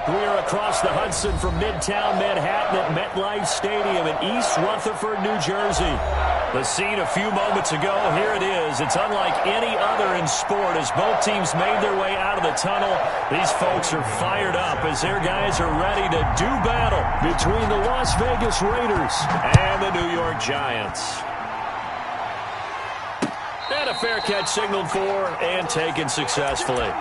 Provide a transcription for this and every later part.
We're across the Hudson from Midtown Manhattan at MetLife Stadium in East Rutherford, New Jersey. The scene a few moments ago, here it is. It's unlike any other in sport as both teams made their way out of the tunnel. These folks are fired up as their guys are ready to do battle between the Las Vegas Raiders and the New York Giants. And a fair catch signaled for and taken successfully.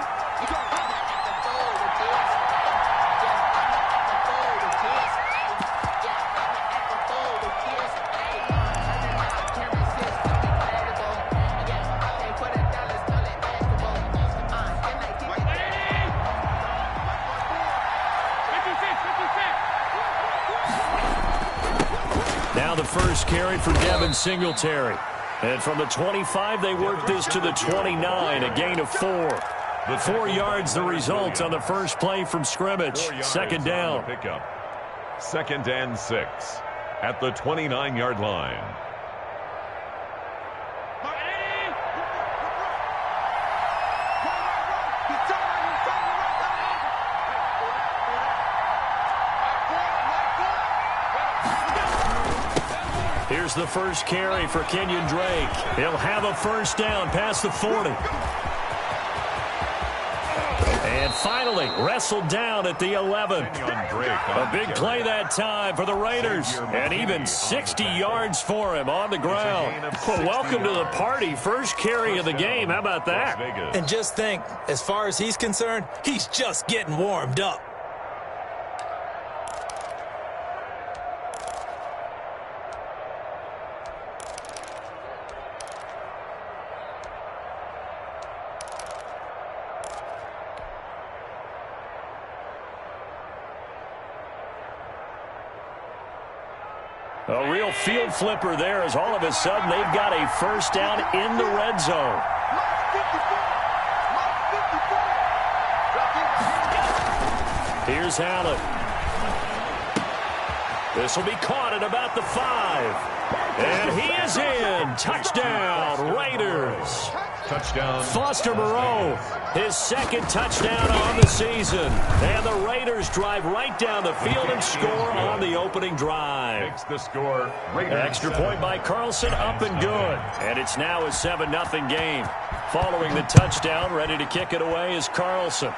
Now the first carry for Devin Singletary. And from the 25, they work this to the 29, a gain of 4. 4 yards the result on the first play from scrimmage. Second down. Pickup. 2nd and 6 at the 29-yard line. Here's the first carry for Kenyon Drake. He'll have a first down past the 40. And finally, wrestled down at the 11. A big play that time for the Raiders. And even 60 yards for him on the ground. Well, welcome to the party. First carry of the game. How about that? And just think, as far as he's concerned, he's just getting warmed up. A real field flipper there as all of a sudden they've got a first down in the red zone. Here's Allen. This will be caught at about the 5. And he is in. Touchdown, Raiders. Touchdown. Foster Moreau, his second touchdown on the season. And the Raiders drive right down the field and score on the opening drive. Makes the score. Raiders. Extra point by Carlson, up and good. And it's now a 7-0 game. Following the touchdown, ready to kick it away is Carlson.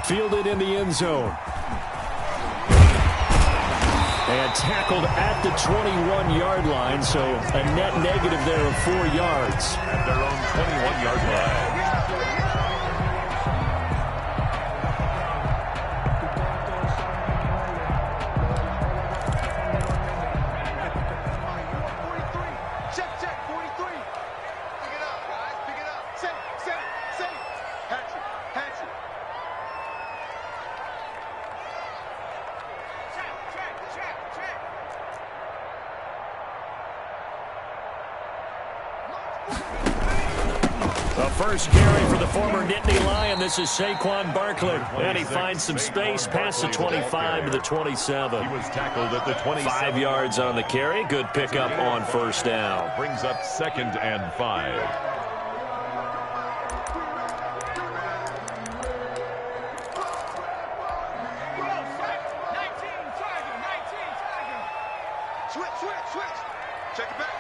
Fielded in the end zone. And tackled at the 21-yard line, so a net negative there of 4 yards. At their own 21-yard line. Check, 43. Pick it up, guys. Pick it up. Set it. Hatch it. The first carry for the former Nittany Lion. This is Saquon Barclay. And he finds some space past the 25 to the 27. He was tackled at the 27. 5 yards on the carry. Good pickup on first down. Brings up 2nd and 5. Switch. Check it back.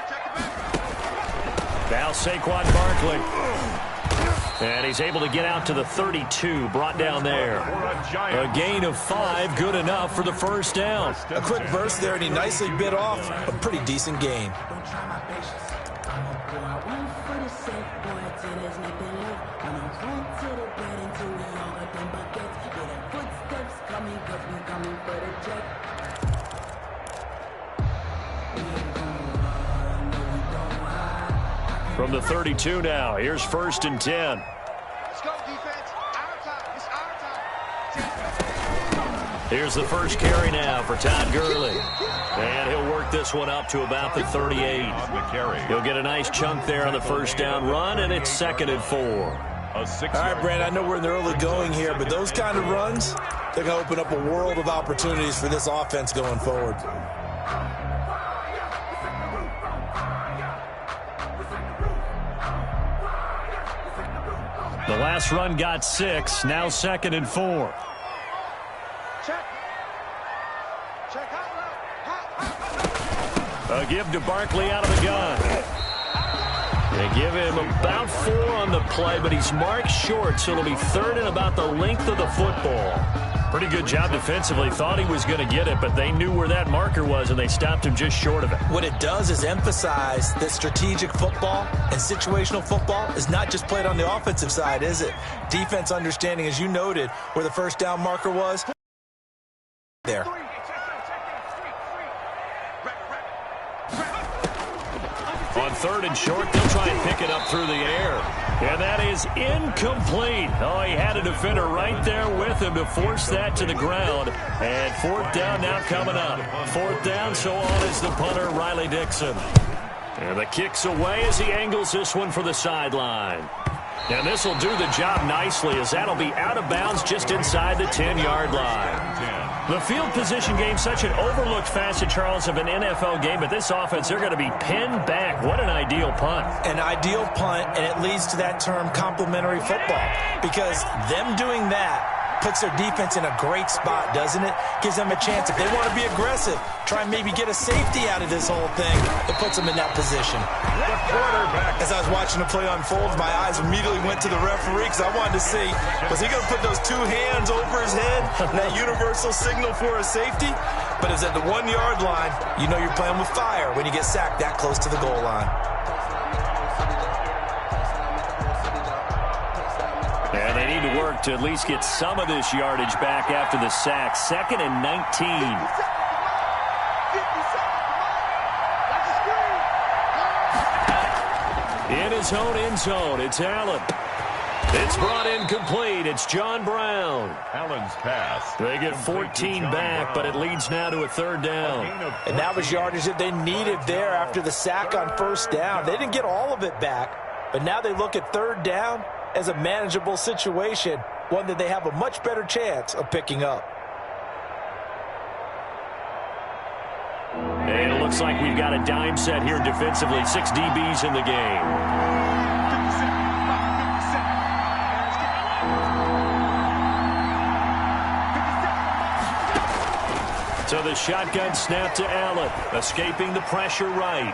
Now Saquon Barclay. And he's able to get out to the 32, brought down there. A gain of 5, good enough for the first down. A quick burst there, and he nicely bit off a pretty decent gain. From the 32 now, here's 1st and 10. Let's go, defense. It's our time. Here's the first carry now for Todd Gurley. And he'll work this one up to about the 38. On the carry. He'll get a nice chunk there on the first down run, and it's 2nd and 4. A 6 All right, Brandon, I know we're in the early going here, but those kind of runs, they're going to open up a world of opportunities for this offense going forward. The last run got 6. Now 2nd and 4. Check. Check out. A give to Barklay out of the gun. They give him about 4 on the play, but he's marked short, so it'll be 3rd and about the length of the football. Pretty good job defensively. Thought he was going to get it, but they knew where that marker was, and they stopped him just short of it. What it does is emphasize that strategic football and situational football is not just played on the offensive side, is it? Defense understanding, as you noted, where the first down marker was. There. On 3rd and short, they'll try and pick it up through the air. And that is incomplete. Oh, he had a defender right there with him to force that to the ground. And 4th down now coming up. 4th down, so on is the punter, Riley Dixon. And the kick's away as he angles this one for the sideline. And this will do the job nicely, as that'll be out of bounds just inside the 10-yard line. The field position game, such an overlooked facet, Charles, of an NFL game, but this offense, they're going to be pinned back. What an ideal punt. An ideal punt, and it leads to that term complementary football, because them doing that puts their defense in a great spot, doesn't it? Gives them a chance. If they want to be aggressive, try and maybe get a safety out of this whole thing, it puts them in that position. The quarterback. As I was watching the play unfold, my eyes immediately went to the referee because I wanted to see, was he going to put those 2 hands over his head, that universal signal for a safety? But it's at the 1-yard line. You know you're playing with fire when you get sacked that close to the goal line. And they need to work to at least get some of this yardage back after the sack. 2nd and 19. In his own end zone, it's Allen. It's brought in complete. It's John Brown. Allen's pass. They get 14 back, but it leads now to a 3rd down. And that was yardage that they needed there after the sack on 1st down. They didn't get all of it back, but now they look at 3rd down as a manageable situation, one that they have a much better chance of picking up. And it looks like we've got a dime set here defensively. 6 DBs in the game. So the shotgun snap to Allen, escaping the pressure right.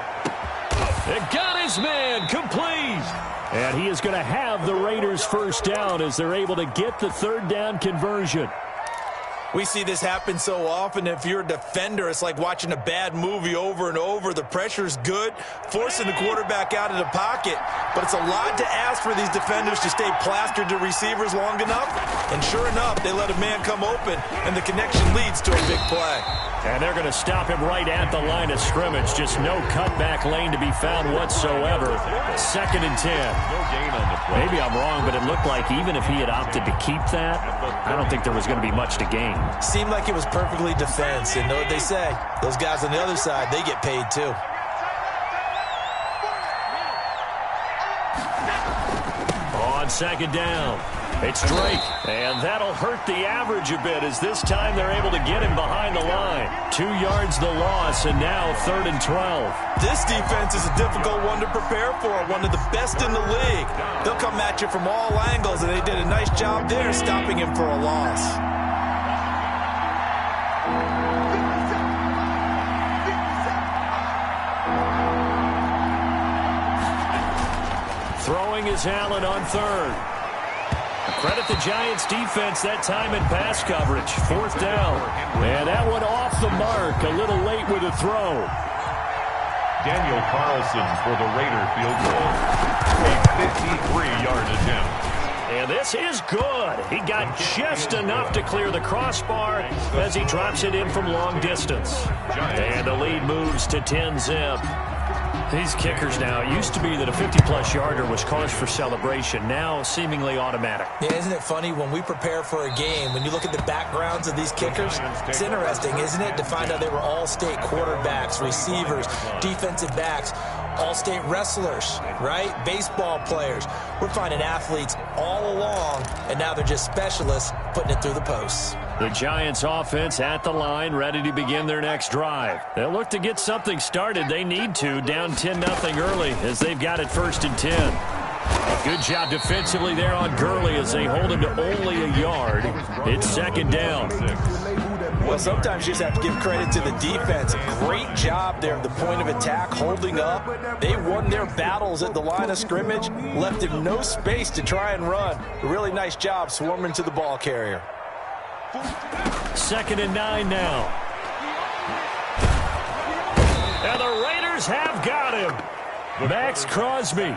It got his man complete. And he is going to have the Raiders' 1st down as they're able to get the 3rd down conversion. We see this happen so often. If you're a defender, it's like watching a bad movie over and over. The pressure's good, forcing the quarterback out of the pocket. But it's a lot to ask for these defenders to stay plastered to receivers long enough. And sure enough, they let a man come open, and the connection leads to a big play. And they're going to stop him right at the line of scrimmage. Just no cutback lane to be found whatsoever. 2nd and 10. No gain on the play. Maybe I'm wrong, but it looked like even if he had opted to keep that, I don't think there was going to be much to gain. Seemed like it was perfectly defense. And know what they say? Those guys on the other side, they get paid too. On 2nd down, it's Drake. And that'll hurt the average a bit, as this time they're able to get him behind the line. 2 yards the loss, and now 3rd and 12. This defense is a difficult one to prepare for, one of the best in the league. They'll come at you from all angles, and they did a nice job there stopping him for a loss. Throwing is Allen on 3rd. Credit the Giants' defense that time in pass coverage. 4th down. And that one off the mark. A little late with a throw. Daniel Carlson for the Raider field goal. A 53-yard attempt. And this is good. He got just enough to clear the crossbar as he drops it in from long distance. And the lead moves to 10-zip. These kickers now, it used to be that a 50-plus yarder was cause for celebration. Now, seemingly automatic. Yeah, isn't it funny when we prepare for a game, when you look at the backgrounds of these kickers, it's interesting, isn't it, to find out they were all-state quarterbacks, receivers, defensive backs, all-state wrestlers, right? Baseball players. We're finding athletes all along, and now they're just specialists putting it through the posts. The Giants offense at the line, ready to begin their next drive. They'll look to get something started. They need to, down 10-0 early as they've got it 1st and 10. Good job defensively there on Gurley as they hold him to only a yard. It's second down. Well, sometimes you just have to give credit to the defense. Great job there at the point of attack, holding up. They won their battles at the line of scrimmage, left him no space to try and run. A really nice job swarming to the ball carrier. 2nd and 9 now. And the Raiders have got him. Max Crosby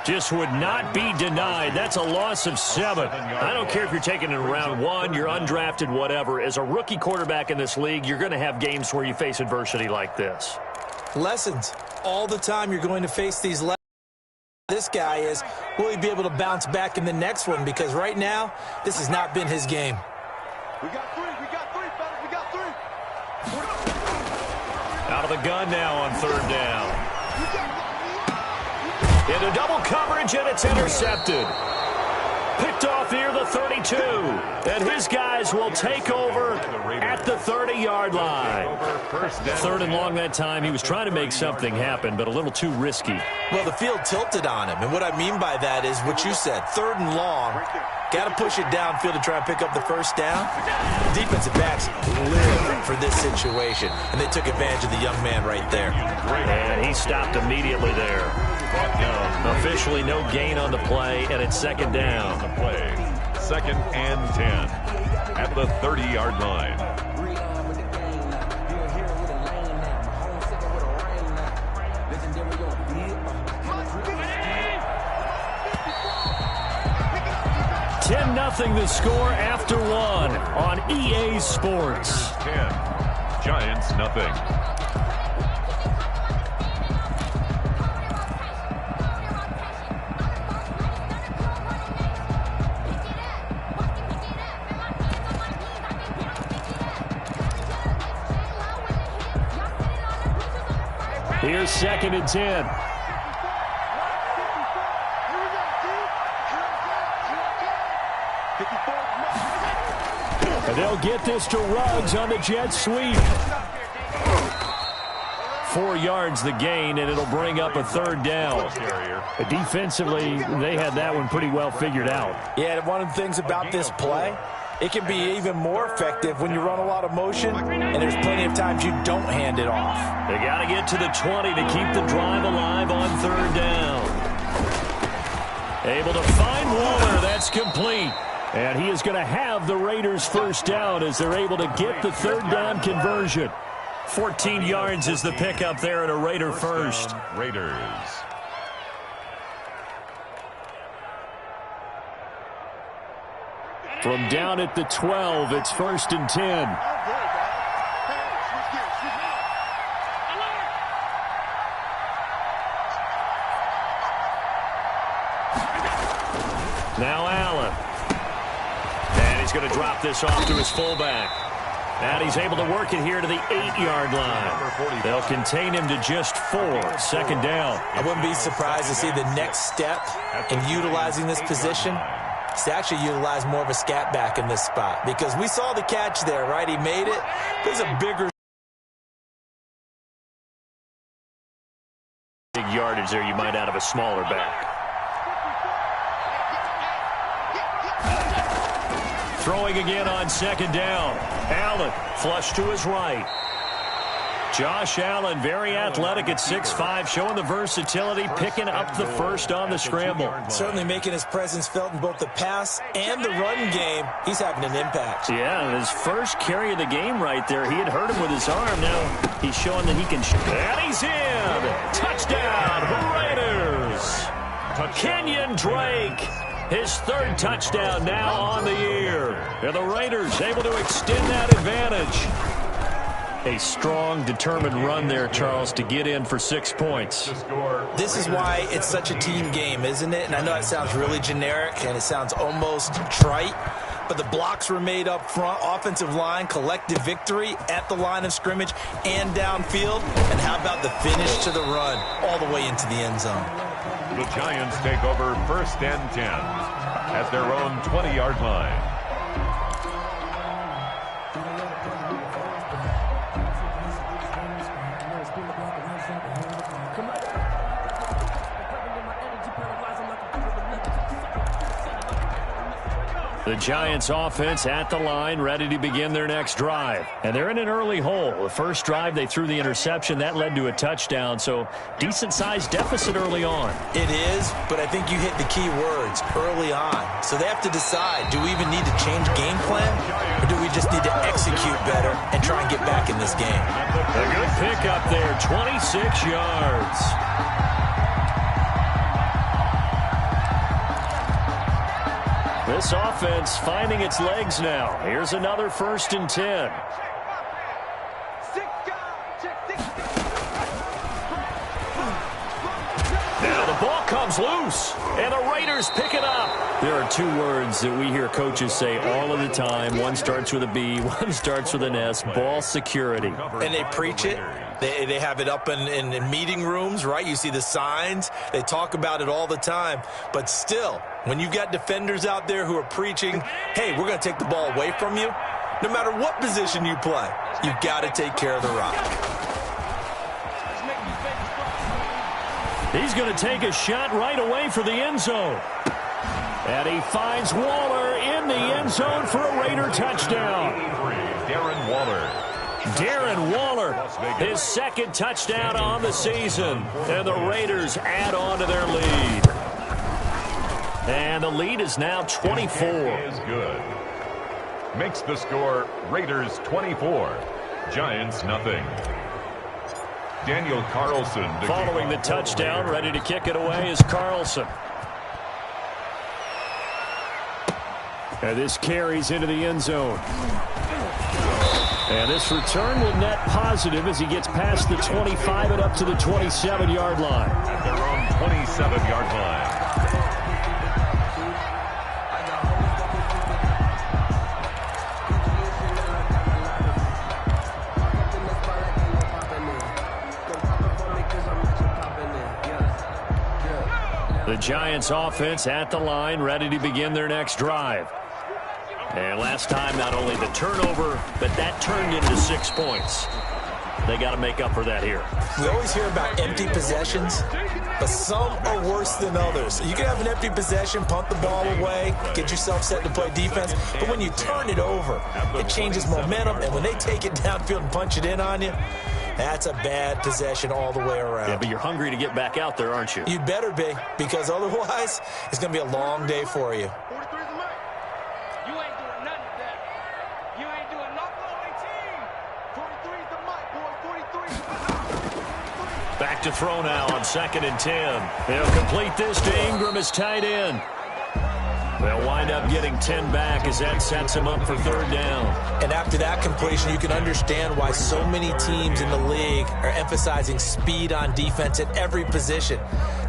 just would not be denied. That's a loss of 7. I don't care if you're taking it in round 1, you're undrafted, whatever. As a rookie quarterback in this league, you're going to have games where you face adversity like this. Lessons. All the time you're going to face these lessons. This guy is, will he be able to bounce back in the next one? Because right now, this has not been his game. We got 3, fellas, we got 3. Out of the gun now on 3rd down. Into double coverage, and it's intercepted. Picked off near the 32. And his guys will take over at the 30-yard line. 3rd and long that time. He was trying to make something happen, but a little too risky. Well, the field tilted on him. And what I mean by that is what you said. 3rd and long. Got to push it downfield to try and pick up the first down. Defensive backs live for this situation. And they took advantage of the young man right there. And he stopped immediately there. Officially no gain on the play, and it's 2nd down. 2nd and 10 at the 30-yard line. Nothing the score after 1 on EA Sports. 10, Giants nothing. Here's 2nd and 10. And they'll get this to Ruggs on the jet sweep. 4 yards the gain, and it'll bring up a 3rd down. Defensively, they had that one pretty well figured out. Yeah, one of the things about this play, it can be even more effective when you run a lot of motion, and there's plenty of times you don't hand it off. They got to get to the 20 to keep the drive alive on 3rd down. Able to find Waller. That's complete. And he is going to have the Raiders first down as they're able to get the 3rd down conversion. 14 yards is the pickup there at a Raider first. Raiders. From down at the 12, it's 1st and 10. Now Allen. And he's going to drop this off to his fullback. And he's able to work it here to the 8-yard line. They'll contain him to just 4. 2nd down. I wouldn't be surprised to see the next step in utilizing this position is to actually utilize more of a scat back in this spot. Because we saw the catch there, right? He made it. There's a bigger big yardage there you might out of a smaller back. Throwing again on 2nd down. Allen flush to his right. Josh Allen, very athletic at 6'5", showing the versatility, picking up the first on the scramble. Certainly making his presence felt in both the pass and the run game. He's having an impact. Yeah, his first carry of the game right there. He had hurt him with his arm. Now he's showing that he can shoot. And he's in. Touchdown, Raiders. Kenyon Drake. His 3rd touchdown now on the year. And the Raiders able to extend that advantage. A strong, determined run there, Charles, to get in for 6 points. This is why it's such a team game, isn't it? And I know it sounds really generic and it sounds almost trite, but the blocks were made up front, offensive line, collective victory at the line of scrimmage and downfield. And how about the finish to the run all the way into the end zone? The Giants take over 1st and 10 at their own 20-yard line. The Giants offense at the line, ready to begin their next drive. And they're in an early hole. The first drive, they threw the interception. That led to a touchdown, so decent-sized deficit early on. It is, but I think you hit the key words, early on. So they have to decide, do we even need to change game plan, or do we just need to execute better and try and get back in this game? A good pickup there, 26 yards. This offense finding its legs now. Here's another 1st and 10. Now the ball comes loose, and the Raiders pick it up. There are 2 words that we hear coaches say all of the time. One starts with a B, one starts with an S, ball security. And they preach it. They have it up in meeting rooms, right? You see the signs. They talk about it all the time. But still, when you've got defenders out there who are preaching, hey, we're going to take the ball away from you, no matter what position you play, you've got to take care of the rock. He's going to take a shot right away for the end zone. And he finds Waller in the end zone for a Raider touchdown. Darren Waller. Darren Waller, his 2nd touchdown on the season. And the Raiders add on to their lead. And the lead is now 24. Is good. Makes the score Raiders 24, Giants nothing. Daniel Carlson. Following the touchdown, ready to kick it away is Carlson. And this carries into the end zone. And this return will net positive as he gets past the 25 and up to the 27-yard line. At their own 27-yard line. The Giants offense at the line, ready to begin their next drive. And last time, not only the turnover, but that turned into 6 points. They got to make up for that here. We always hear about empty possessions, but some are worse than others. You can have an empty possession, punt the ball away, get yourself set to play defense, but when you turn it over, it changes momentum, and when they take it downfield and punch it in on you, that's a bad possession all the way around. Yeah, but you're hungry to get back out there, aren't you? You'd better be, because otherwise, it's going to be a long day for you. Back to throw now on 2nd and 10. They'll complete this to Ingram as tight end. They'll wind up getting 10 back as that sets him up for 3rd down. And after that completion, you can understand why so many teams in the league are emphasizing speed on defense at every position.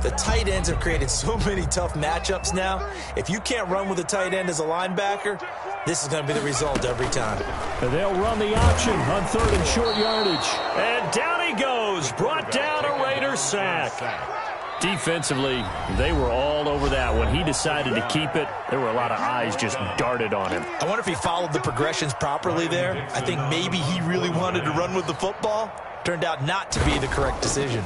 The tight ends have created so many tough matchups now. If you can't run with a tight end as a linebacker, this is going to be the result every time. And they'll run the option on 3rd and short yardage. And down he goes. Brought down a Raiders sack. Defensively, they were all over that. When he decided to keep it, there were a lot of eyes just darted on him. I wonder if he followed the progressions properly there. I think maybe he really wanted to run with the football. Turned out not to be the correct decision.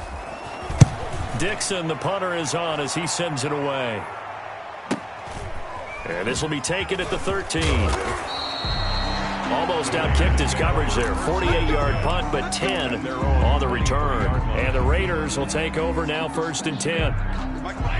Dixon, the punter, is on as he sends it away. And this will be taken at the 13. Almost outkicked his coverage there. 48-yard punt, but 10 on the return. And the Raiders will take over now 1st and 10.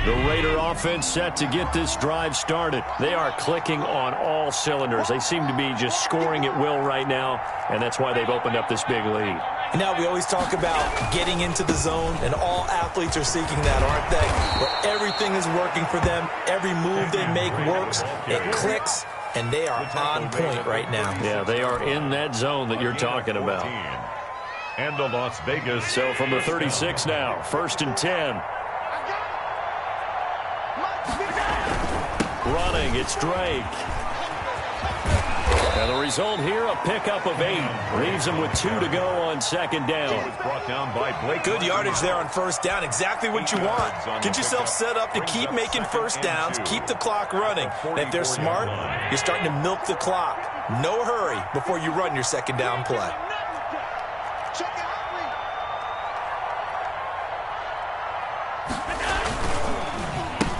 The Raider offense set to get this drive started. They are clicking on all cylinders. They seem to be just scoring at will right now, and that's why they've opened up this big lead. Now, we always talk about getting into the zone, and all athletes are seeking that, aren't they? Where everything is working for them. Every move they make works. It clicks. And they are on point right now. Yeah, they are in that zone that you're talking about. And the Las Vegas. So from the 36 now, 1st and 10. Running, it's Drake. And the result here, a pickup of 8. Leaves him with 2 to go on 2nd down. Brought down by Blake. Good yardage there on 1st down. Exactly what you want. Get yourself set up to keep making 1st downs. Keep the clock running. And if they're smart, you're starting to milk the clock. No hurry before you run your 2nd down play.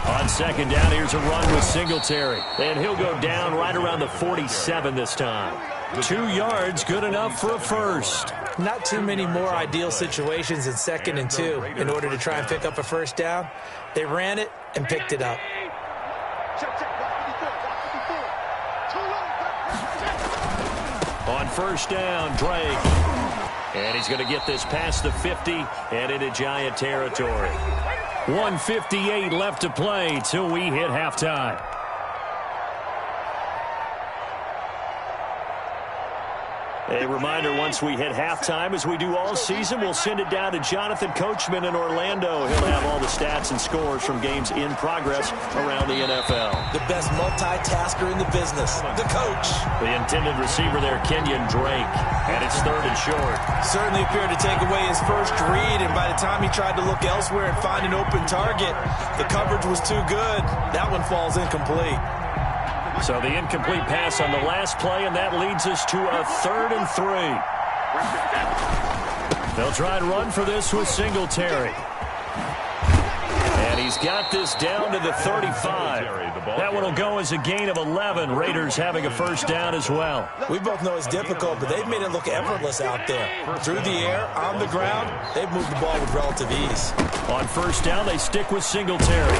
On second down, here's a run with Singletary. And he'll go down right around the 47 this time. 2 yards, good enough for a first. Not too many more ideal situations in 2nd and 2 in order to try and pick up a first down. They ran it and picked it up. On first down, Drake. And he's going to get this past the 50 and into Giant territory. 1:58 left to play till we hit halftime. A reminder, once we hit halftime, as we do all season, we'll send it down to Jonathan Coachman in Orlando. He'll have all the stats and scores from games in progress around the NFL. The best multitasker in the business, the coach. The intended receiver there, Kenyon Drake, and it's 3rd and short. Certainly appeared to take away his first read, and by the time he tried to look elsewhere and find an open target, the coverage was too good. That one falls incomplete. So the incomplete pass on the last play, and that leads us to a 3rd and 3. They'll try and run for this with Singletary. And he's got this down to the 35. That one will go as a gain of 11. Raiders having a first down as well. We both know it's difficult, but they've made it look effortless out there. Through the air, on the ground, they've moved the ball with relative ease. On first down, they stick with Singletary.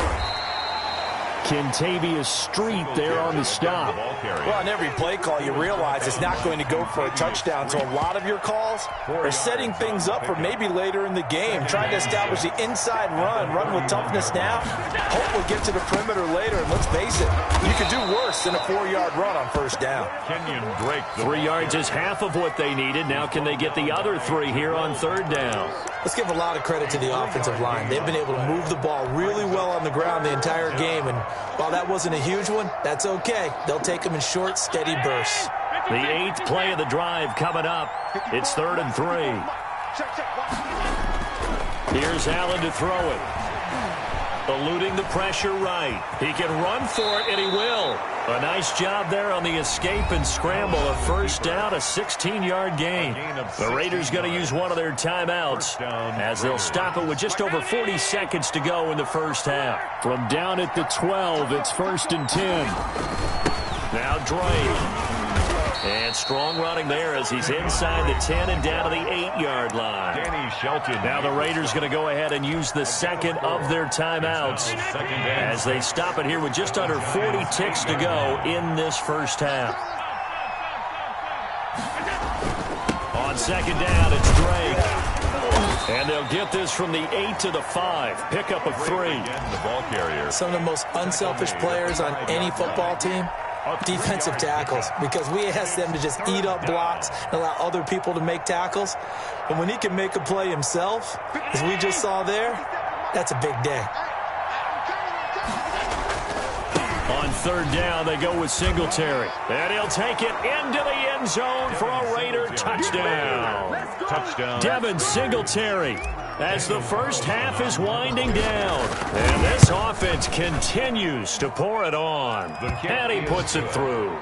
Kentavious Street there on the stop. Well, on every play call, you realize it's not going to go for a touchdown, so a lot of your calls are setting things up for maybe later in the game, trying to establish the inside run with toughness now. Hope we'll get to the perimeter later, and let's face it, you could do worse than a 4-yard run on first down. Kenyon Drake. 3 yards is half of what they needed. Now can they get the other 3 here on 3rd down? Let's give a lot of credit to the offensive line. They've been able to move the ball really well on the ground the entire game, and while that wasn't a huge one, that's okay. They'll take them in short, steady bursts. The 8th play of the drive coming up. It's 3rd and 3. Here's Allen to throw it. Eluding the pressure right. He can run for it, and he will. A nice job there on the escape and scramble. A first down, a 16-yard gain. The Raiders going to use one of their timeouts as they'll stop it with just over 40 seconds to go in the first half. From down at the 12, it's 1st and 10. Now Drake. And strong running there as he's inside the 10 and down to the 8-yard line. Now the Raiders going to go ahead and use the 2nd of their timeouts as they stop it here with just under 40 ticks to go in this first half. On 2nd down, it's Drake. And they'll get this from the 8 to the 5. Pickup of 3. Some of the most unselfish players on any football team, defensive tackles, because we ask them to just eat up blocks and allow other people to make tackles. But when he can make a play himself, as we just saw there, that's a big day. On 3rd down, they go with Singletary. And he'll take it into the end zone for a Raider touchdown. Devin Singletary as the first half is winding down. And this offense continues to pour it on. And he puts it through.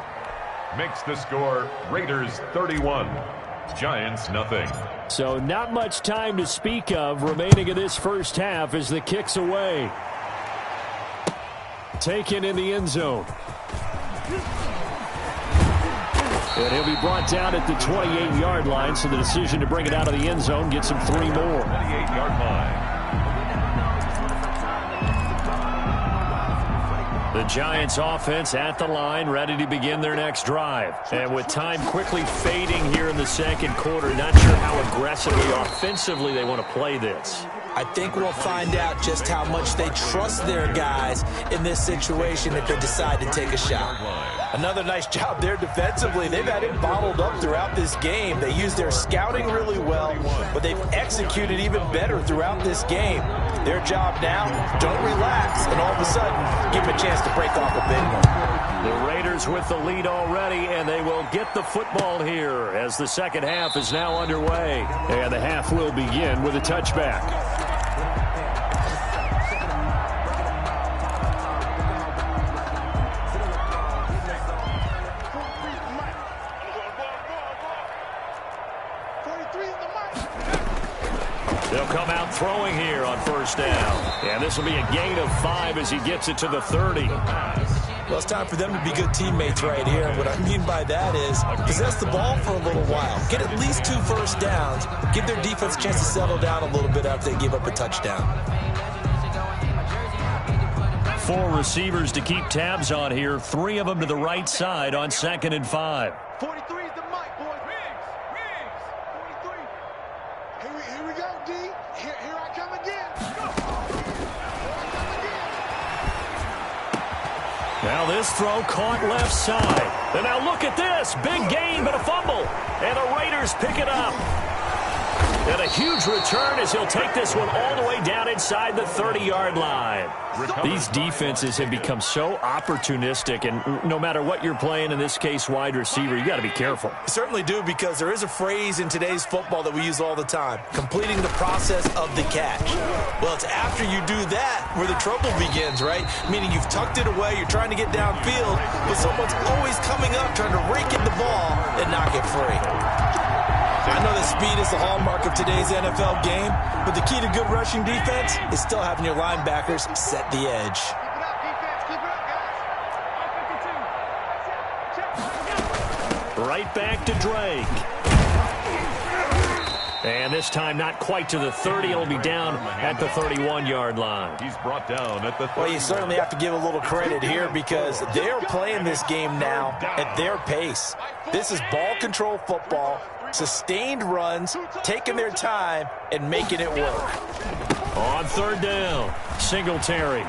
Makes the score Raiders 31, Giants nothing. So not much time to speak of remaining in this first half as the kick's away. Taken in the end zone. And he'll be brought down at the 28-yard line, so the decision to bring it out of the end zone gets him 3 more. 28-yard line. The Giants offense at the line, ready to begin their next drive. And with time quickly fading here in the 2nd quarter, not sure how aggressively offensively they want to play this. I think we'll find out just how much they trust their guys in this situation if they decide to take a shot. Another nice job there defensively. They've had it bottled up throughout this game. They used their scouting really well, but they've executed even better throughout this game. Their job now, don't relax, and all of a sudden, give them a chance to break off a big one. The Raiders with the lead already, and they will get the football here as the second half is now underway. And the half will begin with a touchback. They'll come out throwing here on first down. And this will be a gain of 5 as he gets it to the 30. Well, it's time for them to be good teammates right here. And what I mean by that is possess the ball for a little while. Get at least 2 first downs. Give their defense a chance to settle down a little bit after they give up a touchdown. 4 receivers to keep tabs on here. 3 of them to the right side on 2nd and 5. 43 is the mic, boys. Riggs. 43. Here we go, D. Here I come again. Now this throw caught left side. And now look at this. Big gain, but a fumble. And the Raiders pick it up. And a huge return as he'll take this one all the way down inside the 30-yard line. These defenses have become so opportunistic, and no matter what you're playing, in this case wide receiver, you got to be careful. You certainly do, because there is a phrase in today's football that we use all the time, completing the process of the catch. Well, it's after you do that where the trouble begins, right? Meaning you've tucked it away, you're trying to get downfield, but someone's always coming up trying to rake in the ball and knock it free. I know that speed is the hallmark of today's NFL game, but the key to good rushing defense is still having your linebackers set the edge. Keep it up, defense. Keep it up, guys. Right back to Drake. And this time not quite to the 30. It'll be down at the 31-yard line. He's brought down at the 30. Well, you certainly have to give a little credit here because they're playing this game now at their pace. This is ball control football, sustained runs, taking their time, and making it work. On 3rd down, Singletary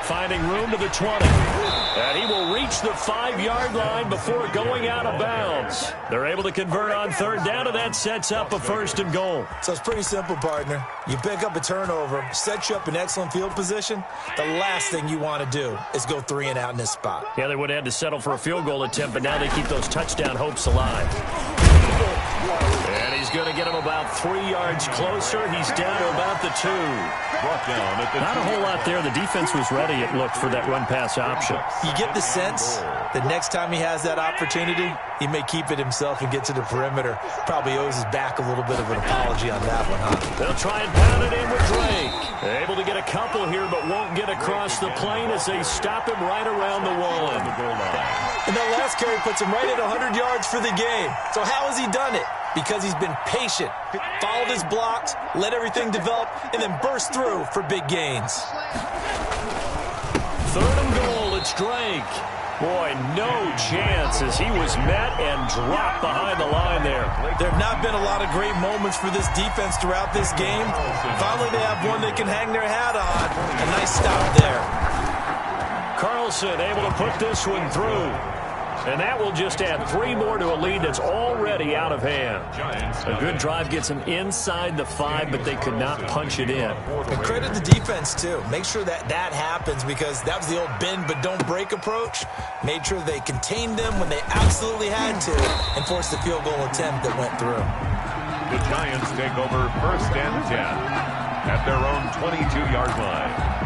finding room to the 20. And he will reach the 5-yard line before going out of bounds. They're able to convert on 3rd down, and that sets up a 1st and goal. So it's pretty simple, partner. You pick up a turnover, set you up in excellent field position. The last thing you want to do is go 3 and out in this spot. Yeah, they would have had to settle for a field goal attempt, but now they keep those touchdown hopes alive. And he's going to get him about 3 yards closer. He's down to about the 2. Brought down at the Not a whole lot there. The defense was ready, it looked, for that run-pass option. You get the sense that next time he has that opportunity, he may keep it himself and get to the perimeter. Probably owes his back a little bit of an apology on that one, huh? They'll try and pound it in with Drake. Able to get a couple here, but won't get across the plane as they stop him right around the 1. And that last carry puts him right at 100 yards for the game. So how has he done it? Because he's been patient, followed his blocks, let everything develop, and then burst through for big gains. 3rd and goal, it's Drake. Boy, no chance as he was met and dropped behind the line there. There have not been a lot of great moments for this defense throughout this game. Finally, they have one they can hang their hat on. A nice stop there. Carlson able to put this one through. And that will just add 3 more to a lead that's already out of hand. A good drive gets them inside the 5, but they could not punch it in. And credit the defense, too. Make sure that that happens because that was the old bend but don't break approach. Made sure they contained them when they absolutely had to and forced the field goal attempt that went through. The Giants take over 1st and 10 at their own 22-yard line.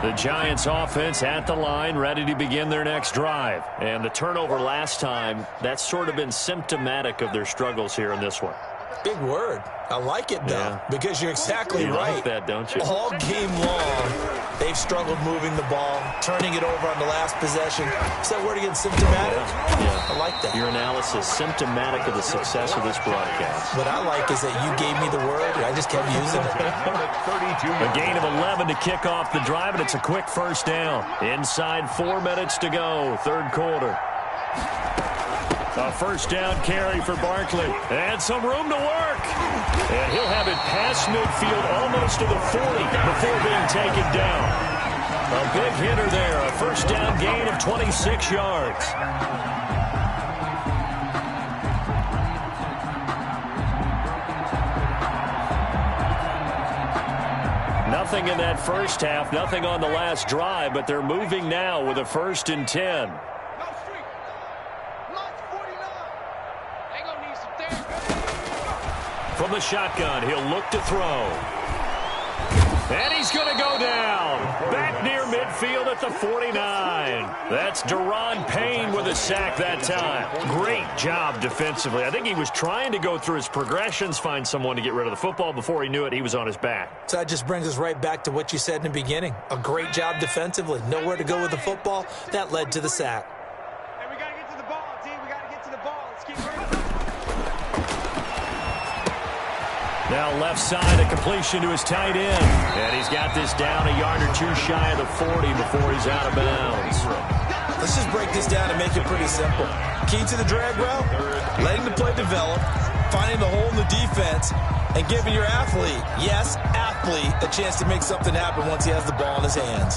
The Giants offense at the line, ready to begin their next drive. And the turnover last time, that's sort of been symptomatic of their struggles here in this one. Big word. I like it, though, because you're exactly right. Like that, don't you? All game long, they've struggled moving the ball, turning it over on the last possession. Is that word again, symptomatic? Yeah. I like that. Your analysis, symptomatic of the success of this broadcast. What I like is that you gave me the word, and I just kept using it. A gain of 11 to kick off the drive, and it's a quick 1st down. Inside 4 minutes to go, 3rd quarter. A 1st down carry for Barclay. And some room to work. And he'll have it past midfield almost to the 40 before being taken down. A big hitter there. A 1st down gain of 26 yards. Nothing in that first half, nothing on the last drive, but they're moving now with a 1st and 10. From the shotgun, he'll look to throw. And he's going to go down. Back near midfield. midfield at the 49. That's Daron Payne with a sack that time. Great job defensively. I think he was trying to go through his progressions, find someone to get rid of the football. Before he knew it, he was on his back. So that just brings us right back to what you said in the beginning. A great job defensively. Nowhere to go with the football. That led to the sack. Hey, we got to get to the ball, team. We got to get to the ball. Let's keep running. Now left side, a completion to his tight end. And he's got this down a yard or two shy of the 40 before he's out of bounds. Let's just break this down and make it pretty simple. Key to the drag route, letting the play develop, finding the hole in the defense, and giving your athlete, yes, athlete, a chance to make something happen once he has the ball in his hands.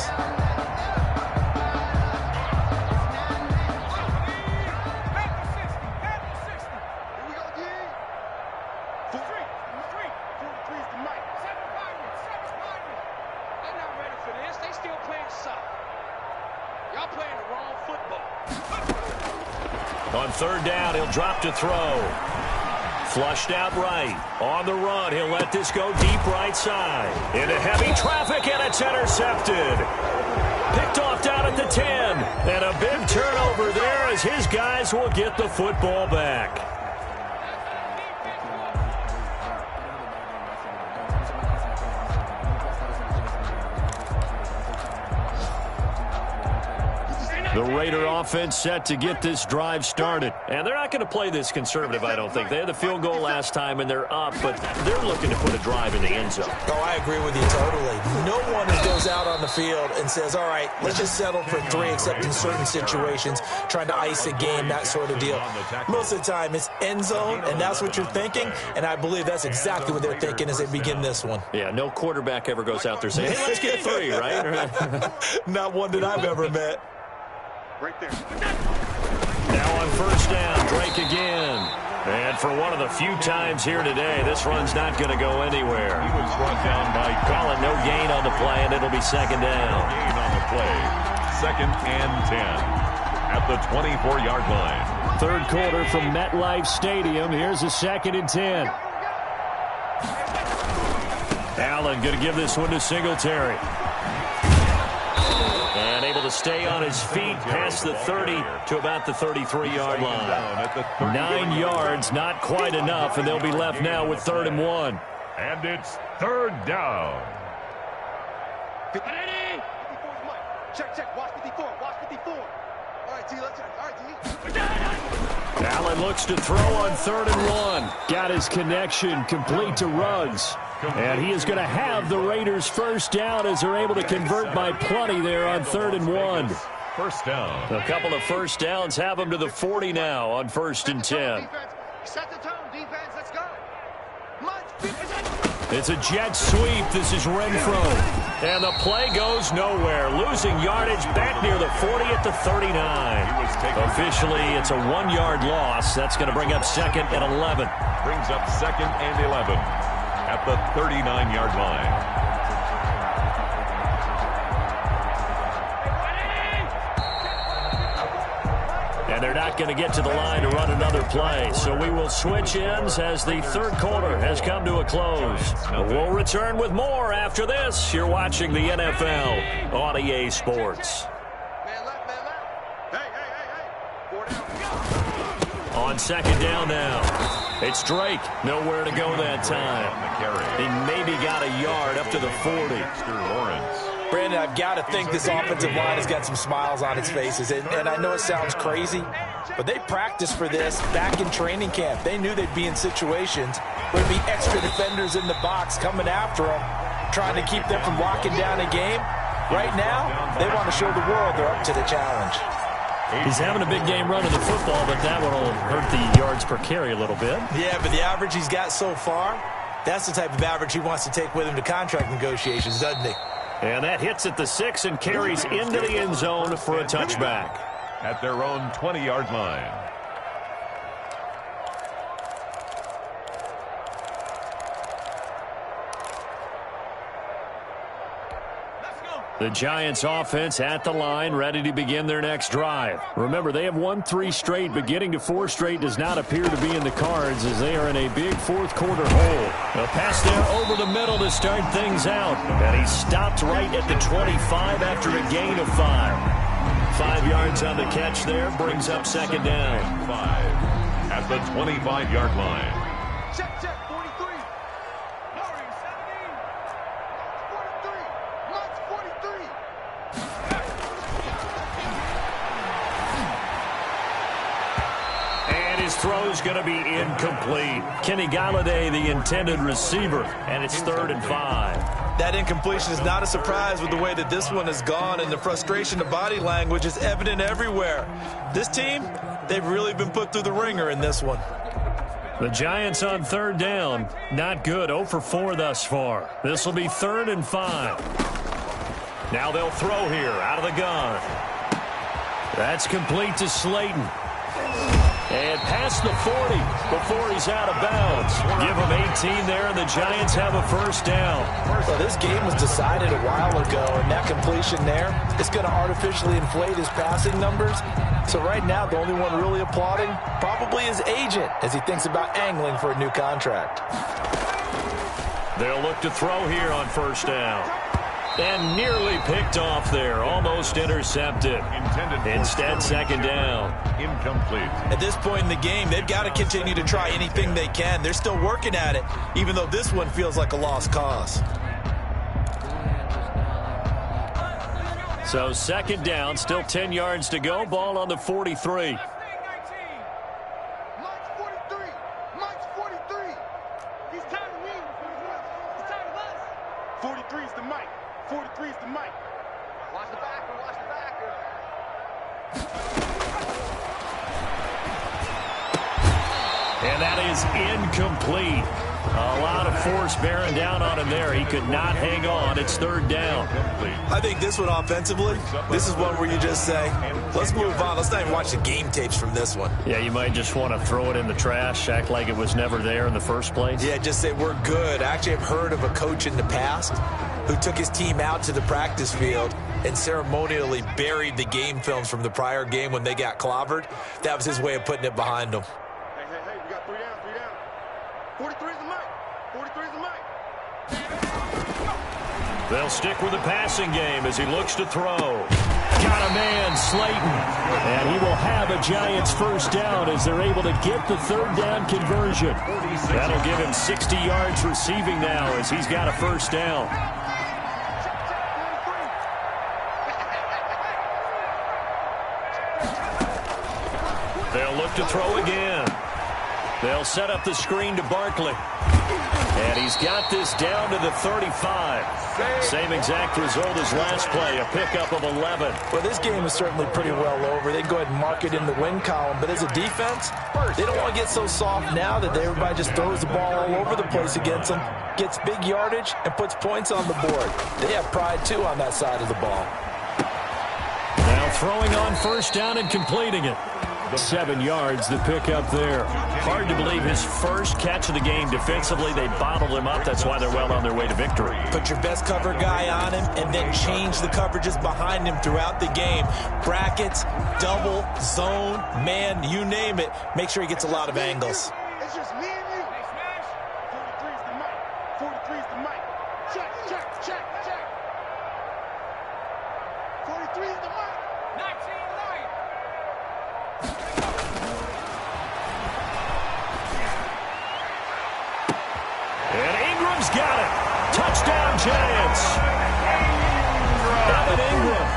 On third down, he'll drop to throw. Flushed out right. On the run, he'll let this go deep right side. Into heavy traffic, and it's intercepted. Picked off down at the 10. And a big turnover there as his guys will get the football back. The Raider offense set to get this drive started. And they're not going to play this conservative, I don't think. They had the field goal last time, and they're up, but they're looking to put a drive in the end zone. Oh, I agree with you totally. No one goes out on the field and says, all right, let's just settle for 3, except in certain situations, trying to ice a game, that sort of deal. Most of the time, it's end zone, and that's what you're thinking, and I believe that's exactly what they're thinking as they begin this one. Yeah, no quarterback ever goes out there saying, hey, let's get 3, right? Not one that I've ever met. Right there. Now on first down, Drake again. And for one of the few times here today, this run's not going to go anywhere. He was brought down by Calling no gain on the play, and it'll be second down. gain on the play. 2nd and 10 at the 24-yard line. Third quarter from MetLife Stadium. Here's a 2nd and 10. Allen going to give this one to Singletary. And able to stay on his feet past the 30 to about the 33-yard line. 9 yards, not quite enough, and they'll be left now with 3rd and 1. And it's 3rd down. Ready? 54's Mike. Check. Watch 54. Watch 54. All right, T. Let's check. All right, T. Allen looks to throw on 3rd and 1. Got his connection complete to Ruggs. And he is going to have the Raiders first down as they're able to convert by plenty there on 3rd and 1. First down. A couple of first downs have them to the 40 now on 1st and 10. Set the tone, defense. Let's go. It's a jet sweep. This is Renfro. And the play goes nowhere. Losing yardage back near the 40 at the 39. Officially, it's a 1-yard loss. That's going to bring up 2nd and 11. Brings up 2nd and 11 at the 39-yard line. And they're not going to get to the line to run another play. So we will switch ends as the third quarter has come to a close. We'll return with more after this. You're watching the NFL on EA Sports. Man left. Hey. 4 down. On 2nd down now. It's Drake. Nowhere to go that time. He maybe got a yard up to the 40. Brandon, I've got to think this offensive line has got some smiles on its faces. And I know it sounds crazy, but they practiced for this back in training camp. They knew they'd be in situations where there'd be extra defenders in the box coming after them, trying to keep them from locking down a game. Right now, they want to show the world they're up to the challenge. He's having a big game running the football, but that one will hurt the yards per carry a little bit. Yeah, but the average he's got so far, that's the type of average he wants to take with him to contract negotiations, doesn't he? And that hits at the 6 and carries into the end zone for a touchback. At their own 20-yard line. Let's go. The Giants offense at the line, ready to begin their next drive. Remember, they have won 3 straight, but getting to 4 straight does not appear to be in the cards as they are in a big fourth quarter hole. A pass there over the middle to start things out. And he stopped right at the 25 after a gain of 5. 5 yards on the catch there, brings up second down. 5 at the 25-yard line. Check, 43. Lowry, 17. 43. Much 43. And his throw's going to be incomplete. Kenny Galladay, the intended receiver, and it's 3rd and 5. That incompletion is not a surprise with the way that this one has gone, and the frustration of body language is evident everywhere. This team, they've really been put through the ringer in this one. The Giants on 3rd down. Not good. 0 for 4 thus far. This will be 3rd and 5. Now they'll throw here out of the gun. That's complete to Slayton. And past the 40 before he's out of bounds. Give him 18 there, and the Giants have a first down. Well, this game was decided a while ago, and that completion there is going to artificially inflate his passing numbers. So right now, the only one really applauding probably his agent as he thinks about angling for a new contract. They'll look to throw here on first down. And nearly picked off there. Almost intercepted. Instead, second down. Incomplete. At this point in the game, they've got to continue to try anything they can. They're still working at it, even though this one feels like a lost cause. So second down, still 10 yards to go. Ball on the 43. 43's the mic. 43's the mic. Watch the backer, watch the backer. And that is incomplete. A lot of force bearing down on him there. He could not hang on. It's 3rd down. I think this one offensively, this is one where you just say, let's move on. Let's not even watch the game tapes from this one. Yeah, you might just want to throw it in the trash, act like it was never there in the first place. Yeah, just say we're good. I actually have heard of a coach in the past who took his team out to the practice field and ceremonially buried the game films from the prior game when they got clobbered. That was his way of putting it behind them. Hey, we got 3 down, 3 down. 43's the mic. 43's the mic. They'll stick with the passing game as he looks to throw. Got a man, Slayton. And he will have a Giants first down as they're able to get the 3rd down conversion. That'll give him 60 yards receiving now as he's got a first down. They'll look to throw again. They'll set up the screen to Barclay. And he's got this down to the 35. Same exact result as last play, a pickup of 11. Well, this game is certainly pretty well over. They can go ahead and mark it in the win column. But as a defense, they don't want to get so soft now that everybody just throws the ball all over the place against them, gets big yardage, and puts points on the board. They have pride, too, on that side of the ball. Now throwing on first down and completing it. 7 yards the pick up there. Hard to believe his first catch of the game defensively. They bottled him up. That's why they're well on their way to victory. Put your best cover guy on him and then change the coverages behind him throughout the game. Brackets, double, zone, man, you name it. Make sure he gets a lot of angles. It's just me and you. 43's the mic. 43's the mic. Check. 43's the mic. 19 light. And Ingram's got it. Touchdown, Giants. Evan Ingram,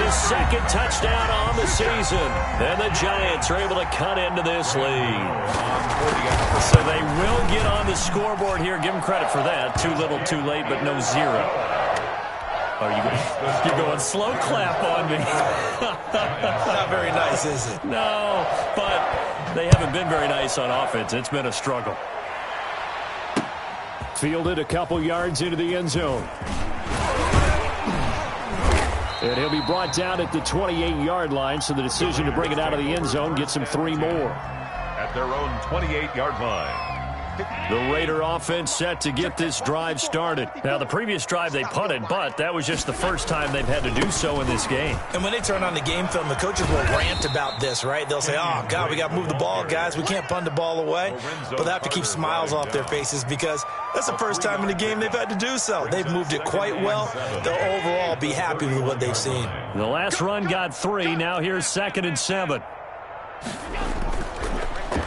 his second touchdown on the season. And the Giants are able to cut into this lead. So they will get on the scoreboard here. Give them credit for that. Too little, too late, but no 0. Oh, you're going slow clap on me. Not very nice, is it? No, but they haven't been very nice on offense. It's been a struggle. Fielded a couple yards into the end zone. And he'll be brought down at the 28-yard line, so the decision to bring it out of the end zone gets him 3 more. At their own 28-yard line. The Raider offense set to get this drive started. Now, the previous drive they punted, but that was just the first time they've had to do so in this game. And when they turn on the game film, the coaches will rant about this, right? They'll say, oh, God, we got to move the ball, guys. We can't punt the ball away. But they have to keep smiles off their faces because that's the first time in the game they've had to do so. They've moved it quite well. They'll overall be happy with what they've seen. The last run got 3. Now here's 2nd and 7.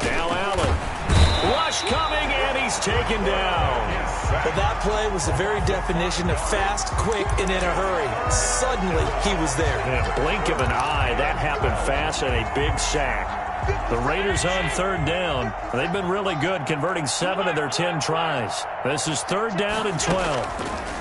Now Allen. Rush coming, and he's taken down. Well, that play was the very definition of fast, quick, and in a hurry. Suddenly, he was there. In a blink of an eye, that happened fast and a big sack. The Raiders on 3rd down. They've been really good, converting 7 of their 10 tries. This is 3rd down and 12.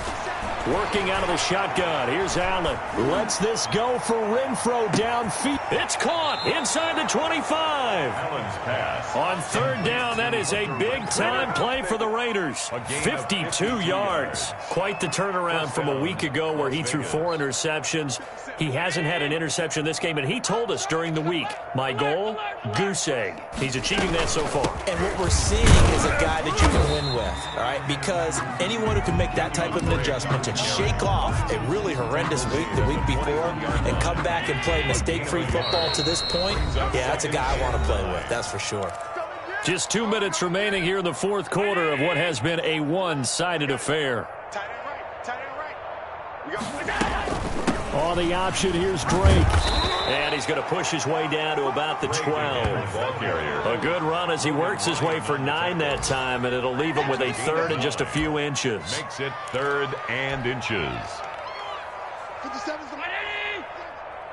Working out of the shotgun. Here's Allen. Lets this go for Renfro downfield. It's caught inside the 25. Allen's pass. On 3rd down, that is a big-time play for the Raiders. 52 yards. Quite the turnaround from a week ago where he threw 4 interceptions. He hasn't had an interception this game, and he told us during the week, my goal, goose egg. He's achieving that so far. And what we're seeing is a guy that you can win with, all right? Because anyone who can make that type of an adjustment to shake off a really horrendous week the week before and come back and play mistake-free football to this point, yeah, that's a guy I want to play with, that's for sure. Just 2 minutes remaining here in the 4th quarter of what has been a one-sided affair. On the option, here's Drake. And he's going to push his way down to about the 12. A good run as he works his way for 9 that time, and it'll leave him with a 3rd and just a few inches. Makes it 3rd and inches. 57's the money.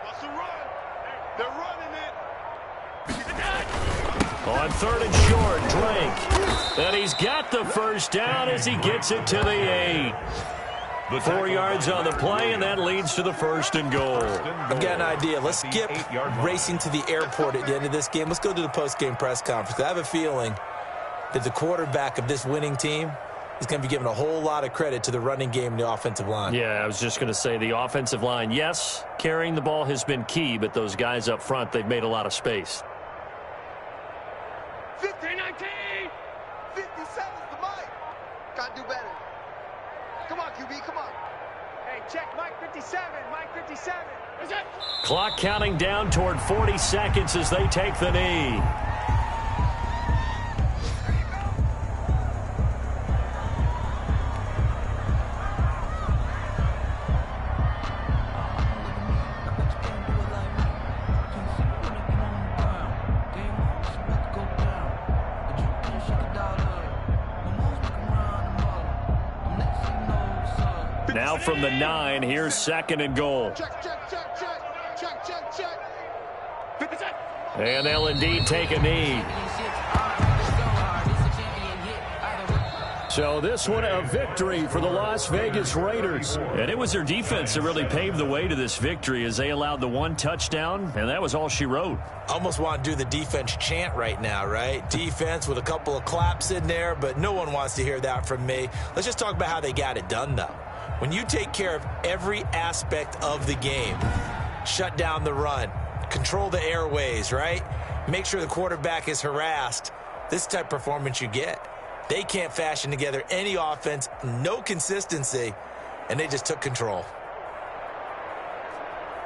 What's the run? They're running it. On 3rd and short, Drake. And he's got the first down as he gets it to the 8. 4 yards on the play, and that leads to the 1st and goal. I've got an idea. Let's skip racing to the airport at the end of this game. Let's go to the post-game press conference. I have a feeling that the quarterback of this winning team is going to be giving a whole lot of credit to the running game and the offensive line. Yeah, I was just going to say the offensive line, yes, carrying the ball has been key, but those guys up front, they've made a lot of space. 15-19. 57's the mic. Got to do better. Come on, QB, come on. Hey, check Mike 57, Mike 57. Is it? Clock counting down toward 40 seconds as they take the knee. Now from the 9, here's 2nd and goal. Check, check, check, check. Check, check, check. 57. And they'll indeed take a knee. So this one a victory for the Las Vegas Raiders. And it was their defense that really paved the way to this victory as they allowed the 1 touchdown, and that was all she wrote. Almost want to do the defense chant right now, right? Defense with a couple of claps in there, but no one wants to hear that from me. Let's just talk about how they got it done, though. When you take care of every aspect of the game, shut down the run, control the airways, right? Make sure the quarterback is harassed. This type of performance you get. They can't fashion together any offense, no consistency, and they just took control.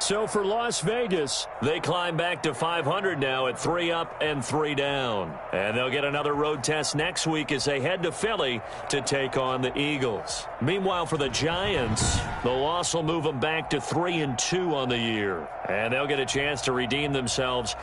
So for Las Vegas, they climb back to 500 now at 3 up and 3 down. And they'll get another road test next week as they head to Philly to take on the Eagles. Meanwhile, for the Giants, the loss will move them back to 3-2 on the year. And they'll get a chance to redeem themselves